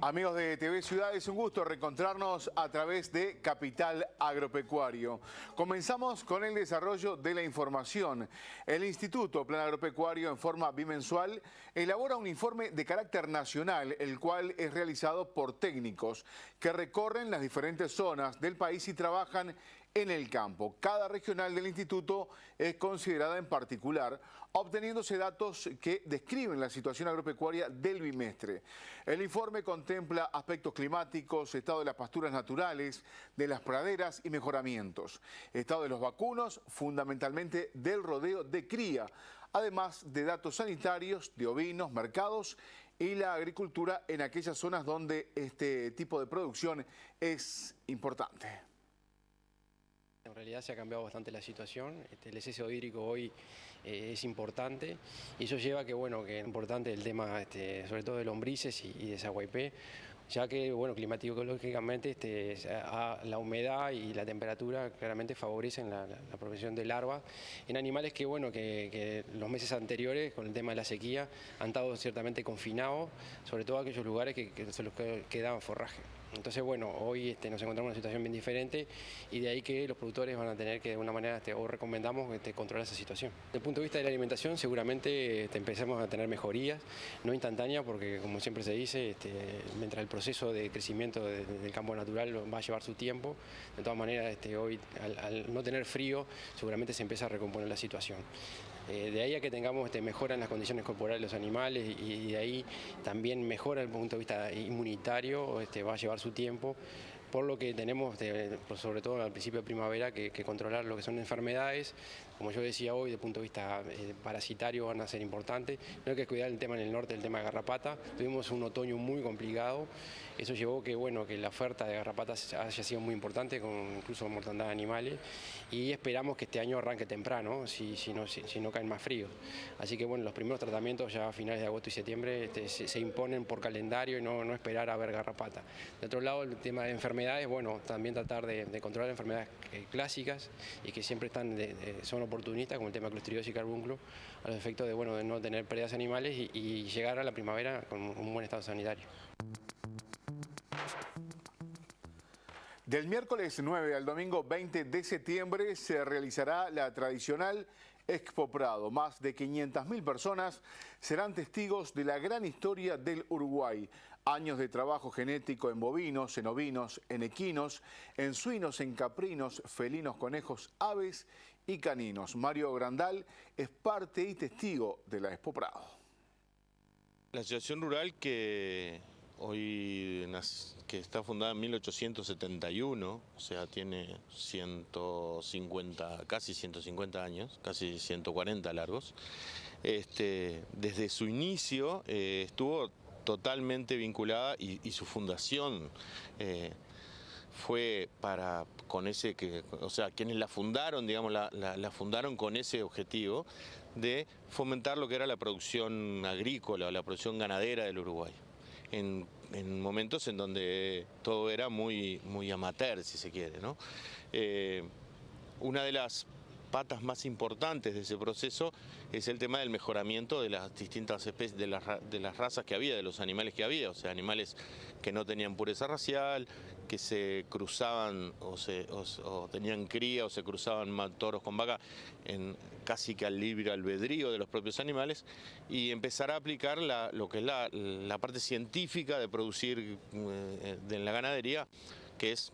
Amigos de TV Ciudad, es un gusto reencontrarnos a través de Capital Agropecuario. Comenzamos con el desarrollo de la información. El Instituto Plan Agropecuario, en forma bimensual, elabora un informe de carácter nacional, el cual es realizado por técnicos que recorren las diferentes zonas del país y trabajan en el campo. Cada regional del instituto es considerada en particular, obteniéndose datos que describen la situación agropecuaria del bimestre. El informe contempla aspectos climáticos, estado de las pasturas naturales, de las praderas y mejoramientos, estado de los vacunos, fundamentalmente del rodeo de cría, además de datos sanitarios, de ovinos, mercados y la agricultura en aquellas zonas donde este tipo de producción es importante. En realidad se ha cambiado bastante la situación, el exceso hídrico hoy es importante y eso lleva a que, que es importante el tema sobre todo de lombrices y de Saguaypé, ya que climatológicamente la humedad y la temperatura claramente favorecen la progresión de larvas en animales que los meses anteriores con el tema de la sequía han estado ciertamente confinados, sobre todo aquellos lugares que son los que daban forraje. Entonces, hoy nos encontramos en una situación bien diferente y de ahí que los productores van a tener que de alguna manera, o recomendamos controlar esa situación. Desde el punto de vista de la alimentación, seguramente empecemos a tener mejorías, no instantáneas, porque como siempre se dice, mientras el proceso de crecimiento del campo natural va a llevar su tiempo, de todas maneras, hoy al no tener frío, seguramente se empieza a recomponer la situación. De ahí a que tengamos mejora en las condiciones corporales de los animales y de ahí también mejora desde el punto de vista inmunitario, va a llevar su tiempo, por lo que tenemos, sobre todo al principio de primavera, que controlar lo que son enfermedades. Como yo decía hoy, desde el punto de vista parasitario van a ser importantes. No hay que cuidar el tema en el norte, el tema de garrapata. Tuvimos un otoño muy complicado. Eso llevó que la oferta de garrapatas haya sido muy importante, incluso con mortandad de animales. Y esperamos que este año arranque temprano, si no caen más fríos. Así que los primeros tratamientos ya a finales de agosto y septiembre se imponen por calendario y no esperar a ver garrapata. De otro lado, el tema de enfermedades, también tratar de controlar enfermedades clásicas y que siempre son oportunistas, como el tema de clostridios y carbúnculo, a los efectos de no tener pérdidas animales y llegar a la primavera con un buen estado sanitario. Del miércoles 9 al domingo 20 de septiembre se realizará la tradicional Expo Prado. Más de 500.000 personas serán testigos de la gran historia del Uruguay. Años de trabajo genético en bovinos, en ovinos, en equinos, en suinos, en caprinos, felinos, conejos, aves y caninos. Mario Grandal es parte y testigo de la Expo Prado. La Asociación Rural que está fundada en 1871, o sea, tiene 150, casi 150 años, casi 140 largos. Desde su inicio estuvo totalmente vinculada y su fundación fue quienes la fundaron, la fundaron con ese objetivo de fomentar lo que era la producción agrícola o la producción ganadera del Uruguay. En momentos en donde todo era muy amateur, si se quiere, ¿no? Una de las patas más importantes de ese proceso es el tema del mejoramiento de las distintas especies, de las razas que había, de los animales que había, o sea, animales que no tenían pureza racial, que se cruzaban o tenían cría o se cruzaban toros con vaca casi que al libre albedrío de los propios animales, y empezar a aplicar lo que es la parte científica de producir en la ganadería, que es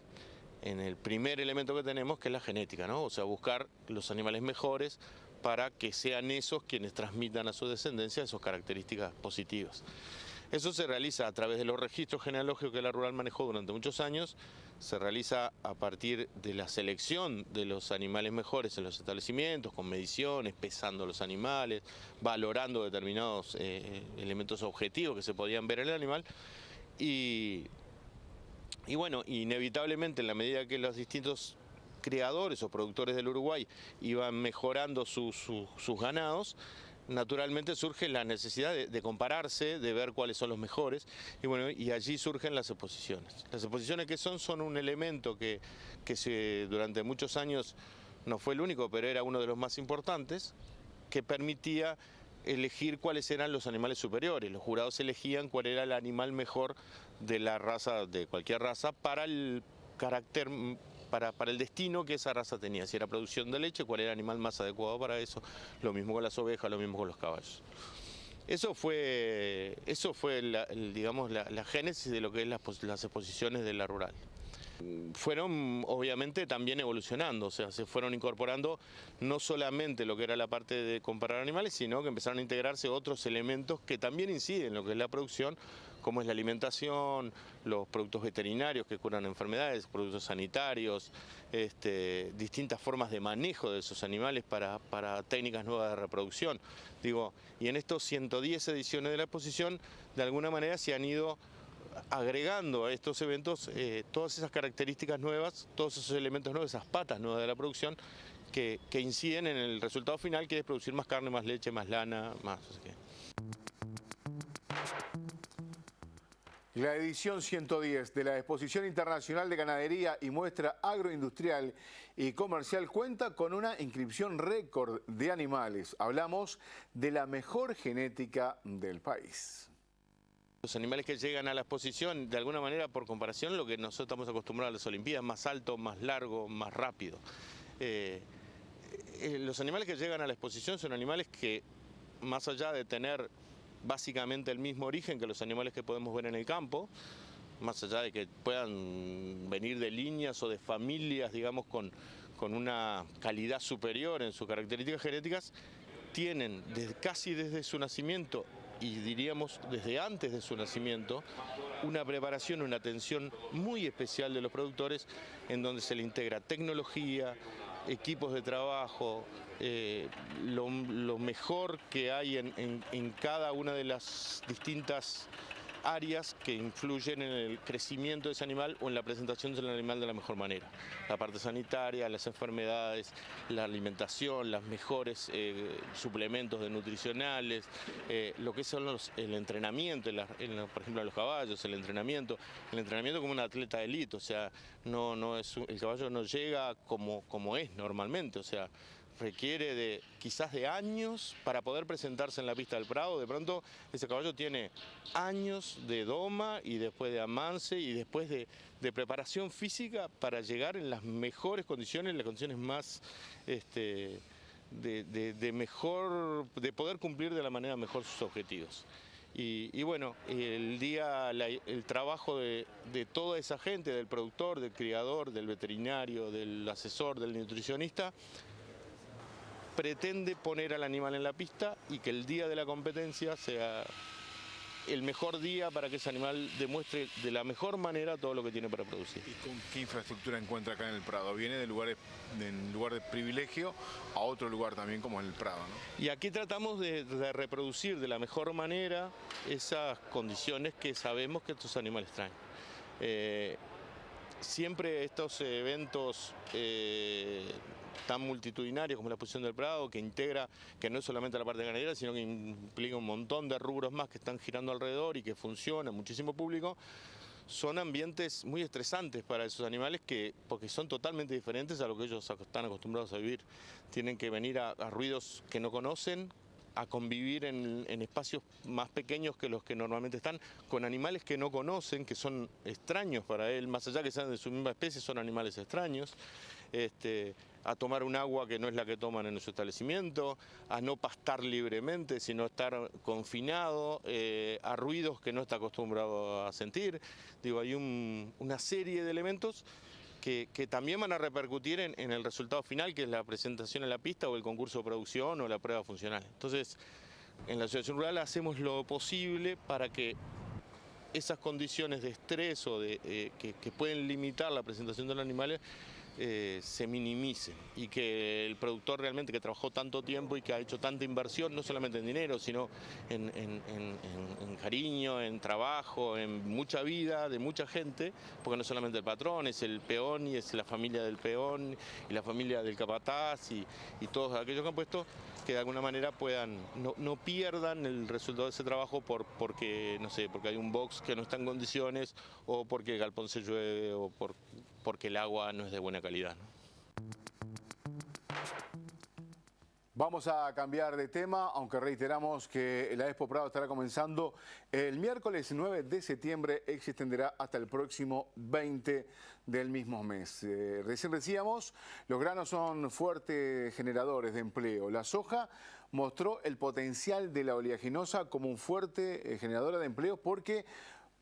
en el primer elemento que tenemos, que es la genética, ¿no? O sea, buscar los animales mejores para que sean esos quienes transmitan a su descendencia esas características positivas. Eso se realiza a través de los registros genealógicos que la Rural manejó durante muchos años, se realiza a partir de la selección de los animales mejores en los establecimientos, con mediciones, pesando los animales, valorando determinados elementos objetivos que se podían ver en el animal y inevitablemente en la medida que los distintos criadores o productores del Uruguay iban mejorando sus ganados, naturalmente surge la necesidad de compararse, de ver cuáles son los mejores, y allí surgen las exposiciones. Las exposiciones que son un elemento que durante muchos años no fue el único, pero era uno de los más importantes, que permitía elegir cuáles eran los animales superiores. Los jurados elegían cuál era el animal mejor de la raza, de cualquier raza, para el carácter, para el destino que esa raza tenía. Si era producción de leche, cuál era el animal más adecuado para eso. Lo mismo con las ovejas, lo mismo con los caballos. Eso fue digamos, la génesis de lo que es las exposiciones de la rural. Fueron obviamente también evolucionando, o sea, se fueron incorporando no solamente lo que era la parte de comparar animales, sino que empezaron a integrarse otros elementos que también inciden en lo que es la producción, como es la alimentación, los productos veterinarios que curan enfermedades, productos sanitarios, distintas formas de manejo de esos animales para técnicas nuevas de reproducción. Digo, y en estos 110 ediciones de la exposición, de alguna manera se han ido agregando a estos eventos todas esas características nuevas, todos esos elementos nuevos, esas patas nuevas de la producción que inciden en el resultado final, que es producir más carne, más leche, más lana, más... La edición 110 de la Exposición Internacional de Ganadería y Muestra Agroindustrial y Comercial cuenta con una inscripción récord de animales. Hablamos de la mejor genética del país. Los animales que llegan a la exposición, de alguna manera, por comparación, lo que nosotros estamos acostumbrados a las Olimpiadas, más alto, más largo, más rápido. Los animales que llegan a la exposición son animales que, más allá de tener básicamente el mismo origen que los animales que podemos ver en el campo, más allá de que puedan venir de líneas o de familias, digamos, con una calidad superior en sus características genéticas, tienen casi desde su nacimiento y diríamos desde antes de su nacimiento, una preparación, una atención muy especial de los productores en donde se le integra tecnología, equipos de trabajo, lo mejor que hay en cada una de las distintas áreas que influyen en el crecimiento de ese animal o en la presentación del animal de la mejor manera. La parte sanitaria, las enfermedades, la alimentación, los mejores suplementos nutricionales, lo que son el entrenamiento, por ejemplo, en los caballos, el entrenamiento como un atleta de élite, o sea, el caballo no llega como es normalmente, o sea, requiere quizás de años para poder presentarse en la pista del Prado. De pronto ese caballo tiene años de doma y después de amance y después de preparación física para llegar en las mejores condiciones, las condiciones más de poder cumplir de la manera mejor sus objetivos. Y bueno, el trabajo de toda esa gente, del productor, del criador, del veterinario, del asesor, del nutricionista, pretende poner al animal en la pista y que el día de la competencia sea el mejor día para que ese animal demuestre de la mejor manera todo lo que tiene para producir. ¿Y con qué infraestructura encuentra acá en el Prado? Viene de lugar de privilegio a otro lugar también como es el Prado, ¿no? Y aquí tratamos de reproducir de la mejor manera esas condiciones que sabemos que estos animales traen. Siempre estos eventos tan multitudinarios como la exposición del Prado, que integra, que no es solamente la parte ganadera, sino que implica un montón de rubros más que están girando alrededor y que funcionan, muchísimo público, son ambientes muy estresantes para esos animales porque son totalmente diferentes a lo que ellos están acostumbrados a vivir. Tienen que venir a ruidos que no conocen, a convivir en espacios más pequeños que los que normalmente están, con animales que no conocen, que son extraños para él, más allá que sean de su misma especie, son animales extraños, a tomar un agua que no es la que toman en su establecimiento, a no pastar libremente, sino estar confinado, a ruidos que no está acostumbrado a sentir. Digo, hay una serie de elementos que también van a repercutir en el resultado final, que es la presentación en la pista o el concurso de producción o la prueba funcional. Entonces, en la Asociación Rural hacemos lo posible para que esas condiciones de estrés o que pueden limitar la presentación de los animales se minimicen y que el productor realmente que trabajó tanto tiempo y que ha hecho tanta inversión, no solamente en dinero, sino en cariño, en trabajo, en mucha vida de mucha gente, porque no solamente el patrón, es el peón y es la familia del peón y la familia del capataz y todos aquellos que han puesto, que de alguna manera no pierdan el resultado de ese trabajo porque hay un box que no está en condiciones o porque el galpón se llueve o porque el agua no es de buena calidad, ¿no? Vamos a cambiar de tema, aunque reiteramos que la Expo Prado estará comenzando el miércoles 9 de septiembre y se extenderá hasta el próximo 20 del mismo mes. Recién decíamos, los granos son fuertes generadores de empleo. La soja mostró el potencial de la oleaginosa como un fuerte generadora de empleo porque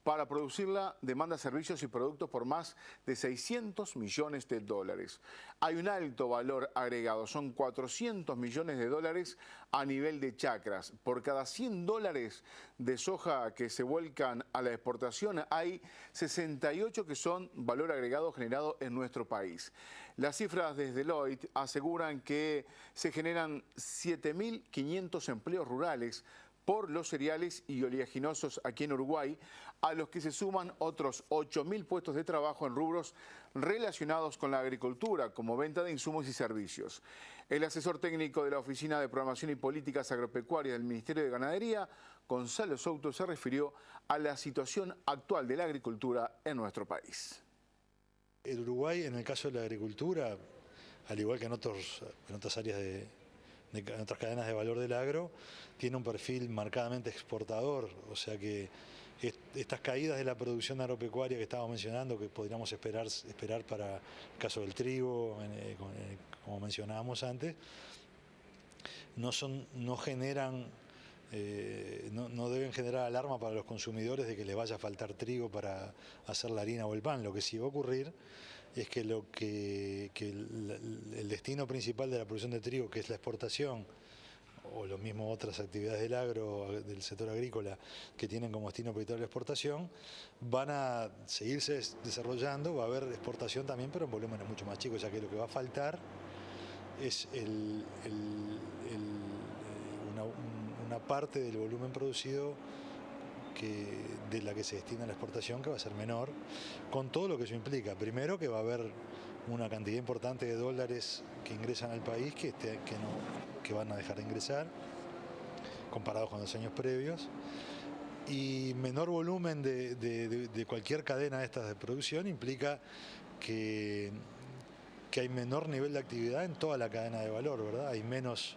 para producirla demanda servicios y productos por más de 600 millones de dólares. Hay un alto valor agregado, son 400 millones de dólares a nivel de chacras. Por cada 100 dólares de soja que se vuelcan a la exportación, hay 68 que son valor agregado generado en nuestro país. Las cifras desde Deloitte aseguran que se generan 7.500 empleos rurales por los cereales y oleaginosos aquí en Uruguay, a los que se suman otros 8.000 puestos de trabajo en rubros relacionados con la agricultura, como venta de insumos y servicios. El asesor técnico de la Oficina de Programación y Políticas Agropecuarias del Ministerio de Ganadería, Gonzalo Souto, se refirió a la situación actual de la agricultura en nuestro país. El Uruguay, en el caso de la agricultura, al igual que en otras áreas en otras cadenas de valor del agro, tiene un perfil marcadamente exportador, o sea que estas caídas de la producción agropecuaria que estábamos mencionando, que podríamos esperar para el caso del trigo, como mencionábamos antes, no deben generar alarma para los consumidores de que les vaya a faltar trigo para hacer la harina o el pan. Lo que sí va a ocurrir es que el destino principal de la producción de trigo, que es la exportación, o lo mismo otras actividades del agro, del sector agrícola, que tienen como destino prioritario la exportación, van a seguirse desarrollando, va a haber exportación también, pero en volúmenes mucho más chicos, ya que lo que va a faltar es una parte del volumen producido de la que se destina a la exportación, que va a ser menor, con todo lo que eso implica. Primero, que va a haber una cantidad importante de dólares que ingresan al país que van a dejar de ingresar, comparados con los años previos, y menor volumen de cualquier cadena de estas de producción implica que hay menor nivel de actividad en toda la cadena de valor, ¿verdad? Hay menos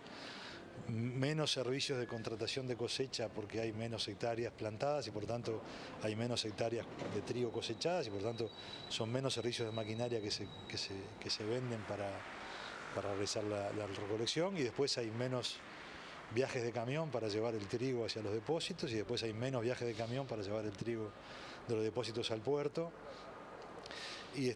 servicios de contratación de cosecha porque hay menos hectáreas plantadas y por tanto hay menos hectáreas de trigo cosechadas y por tanto son menos servicios de maquinaria que se venden para realizar la recolección, y después hay menos viajes de camión para llevar el trigo hacia los depósitos y después hay menos viajes de camión para llevar el trigo de los depósitos al puerto. Y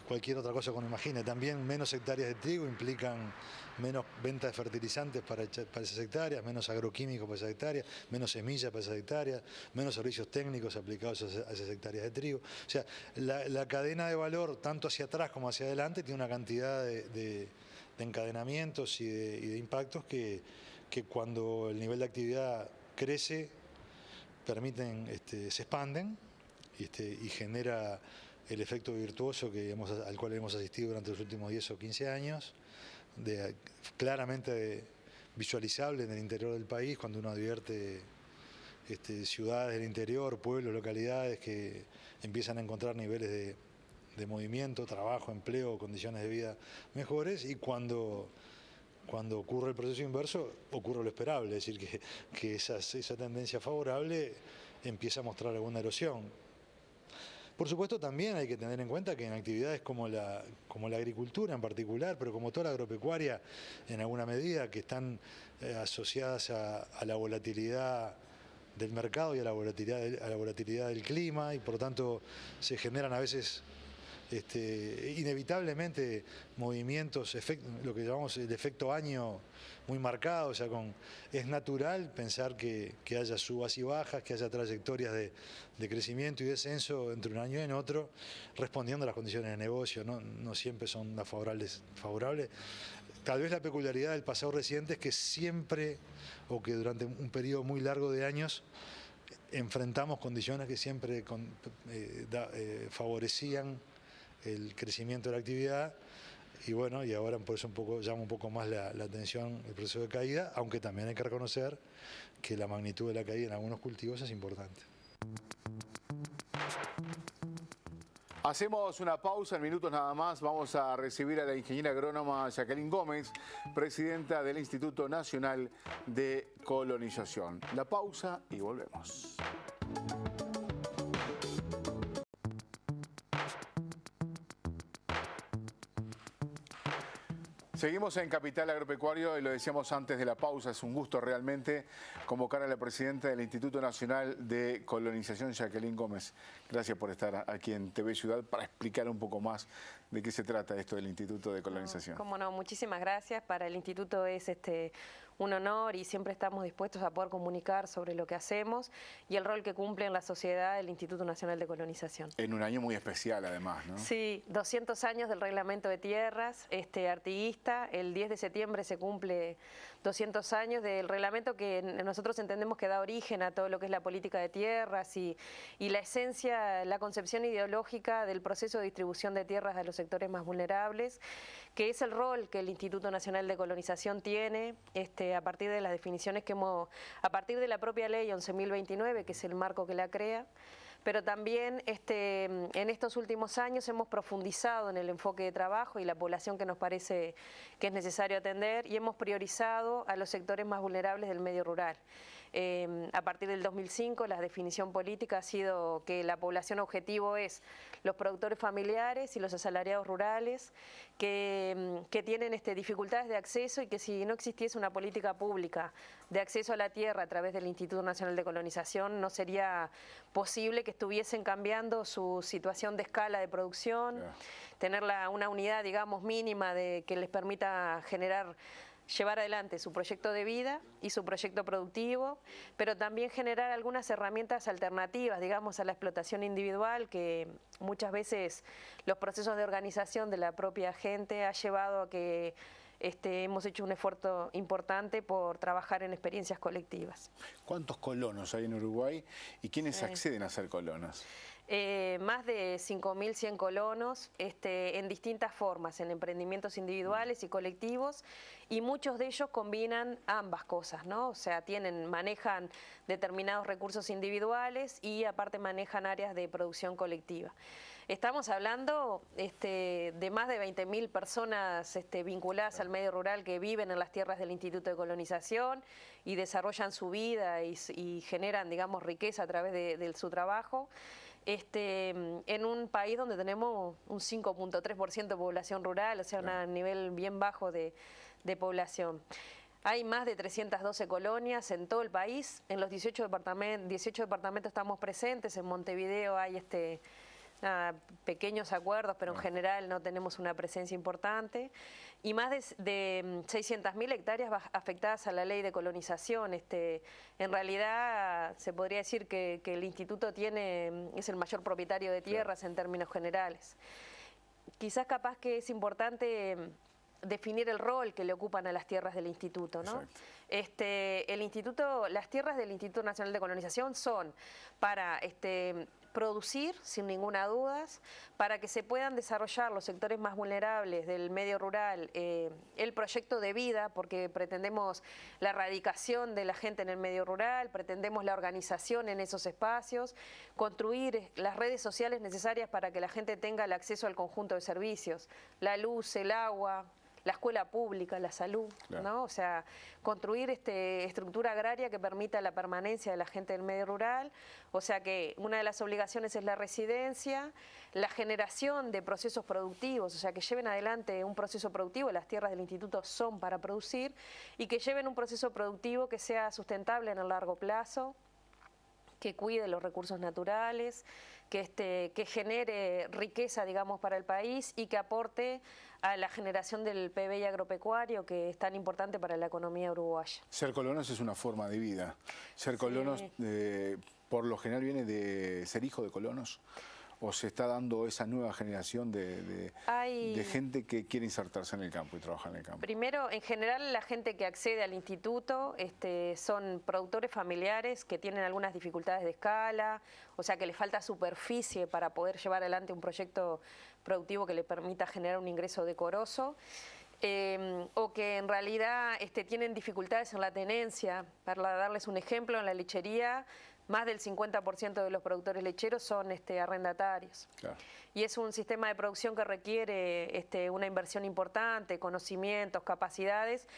cualquier otra cosa que uno imagine. También menos hectáreas de trigo implican menos venta de fertilizantes para esas hectáreas, menos agroquímicos para esas hectáreas, menos semillas para esas hectáreas, menos servicios técnicos aplicados a esas hectáreas de trigo. O sea, la cadena de valor, tanto hacia atrás como hacia adelante, tiene una cantidad de encadenamientos y de impactos que cuando el nivel de actividad crece, se expanden. Y genera el efecto virtuoso al cual hemos asistido durante los últimos 10 o 15 años, claramente visualizable en el interior del país, cuando uno advierte ciudades del interior, pueblos, localidades que empiezan a encontrar niveles de movimiento, trabajo, empleo, condiciones de vida mejores, y cuando ocurre el proceso inverso, ocurre lo esperable, es decir, que esa tendencia favorable empieza a mostrar alguna erosión. Por supuesto, también hay que tener en cuenta que en actividades como la agricultura en particular, pero como toda la agropecuaria en alguna medida, que están asociadas a la volatilidad del mercado y a la volatilidad del clima, y por lo tanto se generan a veces inevitablemente movimientos, lo que llamamos el efecto año muy marcado. O sea, es natural pensar que haya subas y bajas, que haya trayectorias de crecimiento y descenso entre un año y en otro, respondiendo a las condiciones de negocio, no siempre son las favorables. Tal vez la peculiaridad del pasado reciente es que siempre, o que durante un periodo muy largo de años, enfrentamos condiciones que siempre favorecían el crecimiento de la actividad, y ahora por eso llama un poco más la atención el proceso de caída, aunque también hay que reconocer que la magnitud de la caída en algunos cultivos es importante. Hacemos una pausa, en minutos nada más. Vamos a recibir a la ingeniera agrónoma Jacqueline Gómez, presidenta del Instituto Nacional de Colonización. La pausa y volvemos. Seguimos en Capital Agropecuario y lo decíamos antes de la pausa, es un gusto realmente convocar a la presidenta del Instituto Nacional de Colonización, Jacqueline Gómez. Gracias por estar aquí en TV Ciudad para explicar un poco más de qué se trata esto del Instituto de Colonización. Cómo no, muchísimas gracias. Para el Instituto es un honor y siempre estamos dispuestos a poder comunicar sobre lo que hacemos y el rol que cumple en la sociedad el Instituto Nacional de Colonización. En un año muy especial además, ¿no? Sí, 200 años del Reglamento de Tierras, artiguista. El 10 de septiembre se cumple 200 años del reglamento que nosotros entendemos que da origen a todo lo que es la política de tierras y la esencia, la concepción ideológica del proceso de distribución de tierras a los sectores más vulnerables, que es el rol que el Instituto Nacional de Colonización tiene a partir de las definiciones que a partir de la propia ley 11.029, que es el marco que la crea. Pero también en estos últimos años hemos profundizado en el enfoque de trabajo y la población que nos parece que es necesario atender y hemos priorizado a los sectores más vulnerables del medio rural. A partir del 2005 la definición política ha sido que la población objetivo es los productores familiares y los asalariados rurales que tienen dificultades de acceso y que si no existiese una política pública de acceso a la tierra a través del Instituto Nacional de Colonización no sería posible que estuviesen cambiando su situación de escala de producción, tener una unidad, digamos, mínima que les permita llevar adelante su proyecto de vida y su proyecto productivo, pero también generar algunas herramientas alternativas, digamos, a la explotación individual, que muchas veces los procesos de organización de la propia gente ha llevado a que hemos hecho un esfuerzo importante por trabajar en experiencias colectivas. ¿Cuántos colonos hay en Uruguay y quiénes acceden a ser colonos? Más de 5.100 colonos en distintas formas, en emprendimientos individuales y colectivos, y muchos de ellos combinan ambas cosas, ¿no? O sea, manejan determinados recursos individuales y aparte manejan áreas de producción colectiva. Estamos hablando de más de 20.000 personas vinculadas al medio rural que viven en las tierras del Instituto de Colonización y desarrollan su vida y generan, digamos, riqueza a través de su trabajo. En un país donde tenemos un 5.3% de población rural, o sea, un nivel bien bajo de población. Hay más de 312 colonias en todo el país, en los 18 departamentos estamos presentes, en Montevideo hay pequeños acuerdos, pero en general no tenemos una presencia importante, y más de 600.000 hectáreas afectadas a la ley de colonización. En realidad se podría decir que el instituto es el mayor propietario de tierras en términos generales. Quizás capaz que es importante definir el rol que le ocupan a las tierras del instituto, ¿no? Las tierras del Instituto Nacional de Colonización son para producir, sin ninguna duda, para que se puedan desarrollar los sectores más vulnerables del medio rural, el proyecto de vida, porque pretendemos la erradicación de la gente en el medio rural, pretendemos la organización en esos espacios, construir las redes sociales necesarias para que la gente tenga el acceso al conjunto de servicios, la luz, el agua, la escuela pública, la salud, ¿no? O sea, construir estructura agraria que permita la permanencia de la gente del medio rural. O sea que una de las obligaciones es la residencia, la generación de procesos productivos, o sea, que lleven adelante un proceso productivo, las tierras del instituto son para producir, y que lleven un proceso productivo que sea sustentable en el largo plazo, que cuide los recursos naturales, que genere riqueza, digamos, para el país y que aporte a la generación del PBI agropecuario, que es tan importante para la economía uruguaya. Ser colonos es una forma de vida. Ser colonos, por lo general, viene de ser hijo de colonos. ¿O se está dando esa nueva generación de gente que quiere insertarse en el campo y trabajar en el campo? Primero, en general, la gente que accede al instituto son productores familiares que tienen algunas dificultades de escala, o sea que les falta superficie para poder llevar adelante un proyecto productivo que le permita generar un ingreso decoroso. O que en realidad tienen dificultades en la tenencia. Para darles un ejemplo, en la lechería, más del 50% de los productores lecheros son arrendatarios. Claro. Y es un sistema de producción que requiere una inversión importante, conocimientos, capacidades,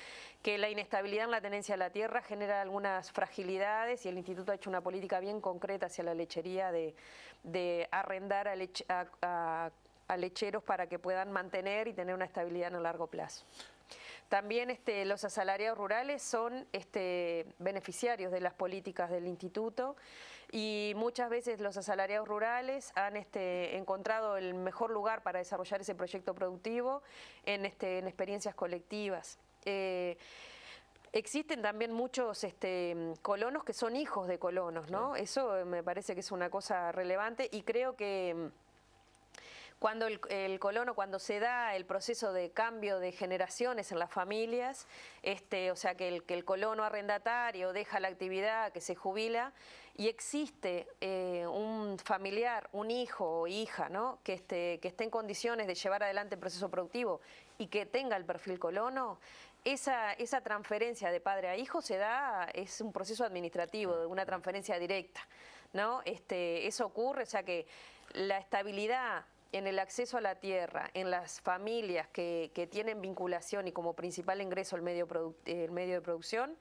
que la inestabilidad en la tenencia de la tierra genera algunas fragilidades, y el Instituto ha hecho una política bien concreta hacia la lechería de arrendar a lecheros para que puedan mantener y tener una estabilidad en el largo plazo. También los asalariados rurales son beneficiarios de las políticas del Instituto, y muchas veces los asalariados rurales han encontrado el mejor lugar para desarrollar ese proyecto productivo en experiencias colectivas. Existen también muchos colonos que son hijos de colonos, ¿no? Eso me parece que es una cosa relevante, y creo que cuando el colono, cuando se da el proceso de cambio de generaciones en las familias, o sea que el colono arrendatario deja la actividad, que se jubila, y existe un familiar, un hijo o hija, ¿no? que esté en condiciones de llevar adelante el proceso productivo y que tenga el perfil colono, esa transferencia de padre a hijo es un proceso administrativo, de una transferencia directa, ¿no? Eso ocurre, o sea que la estabilidad en el acceso a la tierra, en las familias que tienen vinculación y como principal ingreso el medio de producción,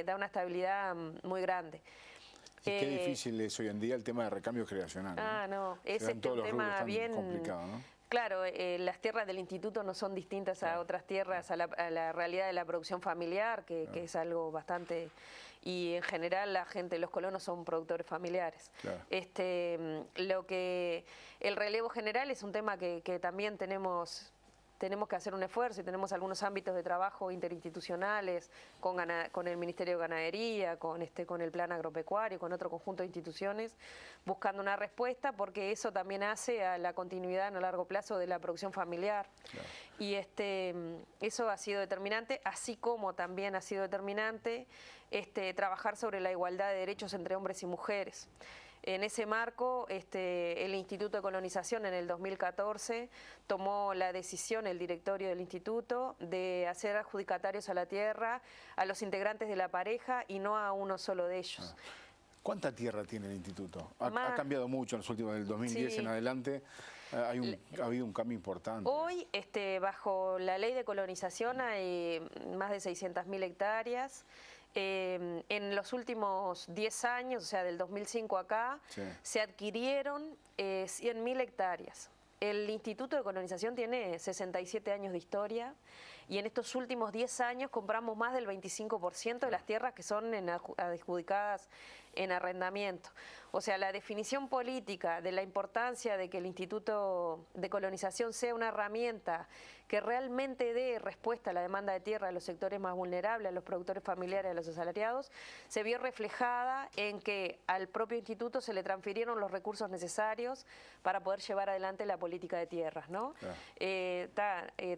da una estabilidad muy grande. Y qué difícil es hoy en día el tema de recambio generacional, ¿no? No, es un tema bien complicado, ¿no? Claro, las tierras del instituto no son distintas a otras tierras, a la realidad de la producción familiar, que es algo bastante... Y en general los colonos son productores familiares. Claro. El relevo general es un tema que también tenemos que hacer un esfuerzo, y tenemos algunos ámbitos de trabajo interinstitucionales con el Ministerio de Ganadería, con el Plan Agropecuario, con otro conjunto de instituciones, buscando una respuesta, porque eso también hace a la continuidad en el largo plazo de la producción familiar. Claro. Y eso ha sido determinante, así como también ha sido determinante trabajar sobre la igualdad de derechos entre hombres y mujeres. En ese marco, el Instituto de Colonización en el 2014 tomó la decisión, el directorio del instituto, de hacer adjudicatarios a la tierra a los integrantes de la pareja y no a uno solo de ellos. ¿Cuánta tierra tiene el instituto? Ha cambiado mucho en los últimos, del 2010 en adelante. Ha habido un cambio importante. Hoy, bajo la ley de colonización, hay más de 600.000 hectáreas. En los últimos 10 años, o sea, del 2005 acá, se adquirieron 100.000 hectáreas. El Instituto de Colonización tiene 67 años de historia, y en estos últimos 10 años compramos más del 25% de las tierras que son adjudicadas en arrendamiento. O sea, la definición política de la importancia de que el Instituto de Colonización sea una herramienta que realmente dé respuesta a la demanda de tierra de los sectores más vulnerables, a los productores familiares, a los asalariados, se vio reflejada en que al propio instituto se le transfirieron los recursos necesarios para poder llevar adelante la política de tierras, ¿no? Claro.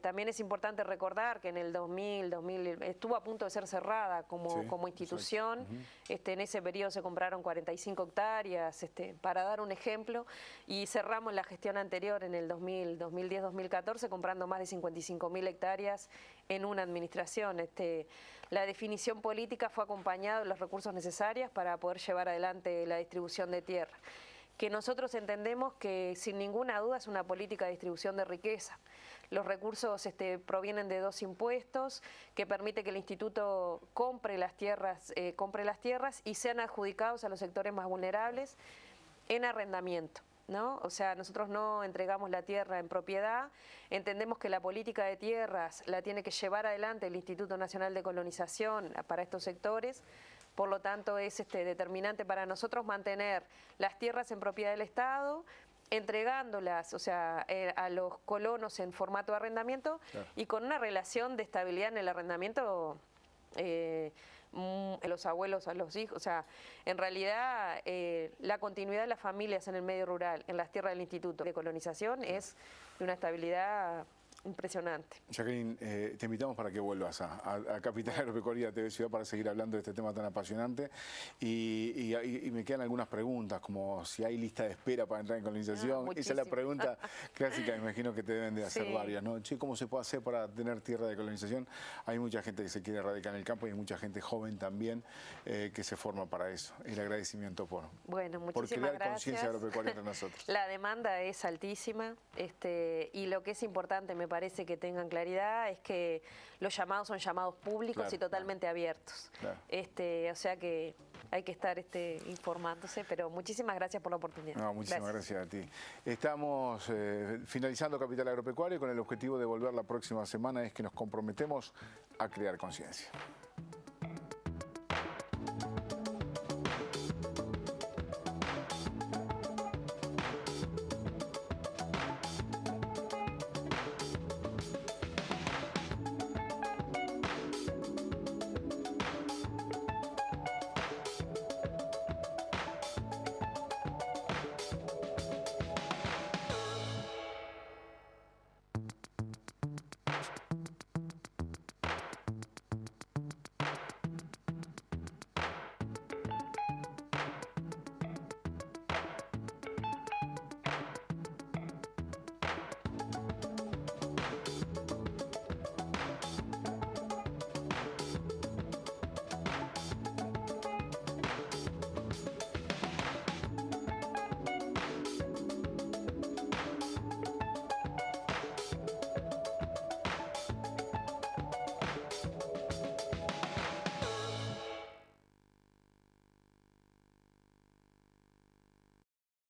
También es importante recordar que en el 2000 estuvo a punto de ser cerrada como institución. En ese periodo se compraron 45 hectáreas, para dar un ejemplo, y cerramos la gestión anterior en el 2010-2014 comprando más de 55.000 hectáreas en una administración. La definición política fue acompañada de los recursos necesarios para poder llevar adelante la distribución de tierra, que nosotros entendemos que sin ninguna duda es una política de distribución de riqueza. Los recursos provienen de 2 impuestos que permite que el instituto compre las tierras y sean adjudicados a los sectores más vulnerables en arrendamiento, ¿no? O sea, nosotros no entregamos la tierra en propiedad, entendemos que la política de tierras la tiene que llevar adelante el Instituto Nacional de Colonización para estos sectores. Por lo tanto, es determinante para nosotros mantener las tierras en propiedad del Estado, entregándolas, o sea, a los colonos en formato de arrendamiento, claro, y con una relación de estabilidad en el arrendamiento, los abuelos a los hijos. O sea, en realidad la continuidad de las familias en el medio rural, en las tierras del Instituto de Colonización, es de una estabilidad impresionante. Jacqueline, te invitamos para que vuelvas a Capital Agropecuaria TV Ciudad para seguir hablando de este tema tan apasionante y me quedan algunas preguntas, como si hay lista de espera para entrar en colonización. Esa es la pregunta clásica, me imagino que te deben de hacer varias, ¿no? Che, ¿cómo se puede hacer para tener tierra de colonización? Hay mucha gente que se quiere radicar en el campo y hay mucha gente joven también que se forma para eso. El agradecimiento por crear conciencia agropecuaria entre nosotros. La demanda es altísima y lo que es importante, me parece que tengan claridad, es que los llamados son llamados públicos y totalmente abiertos. O sea que hay que estar informándose, pero muchísimas gracias por la oportunidad. No, muchísimas gracias a ti. Estamos finalizando Capital Agropecuario con el objetivo de volver la próxima semana, es que nos comprometemos a crear conciencia.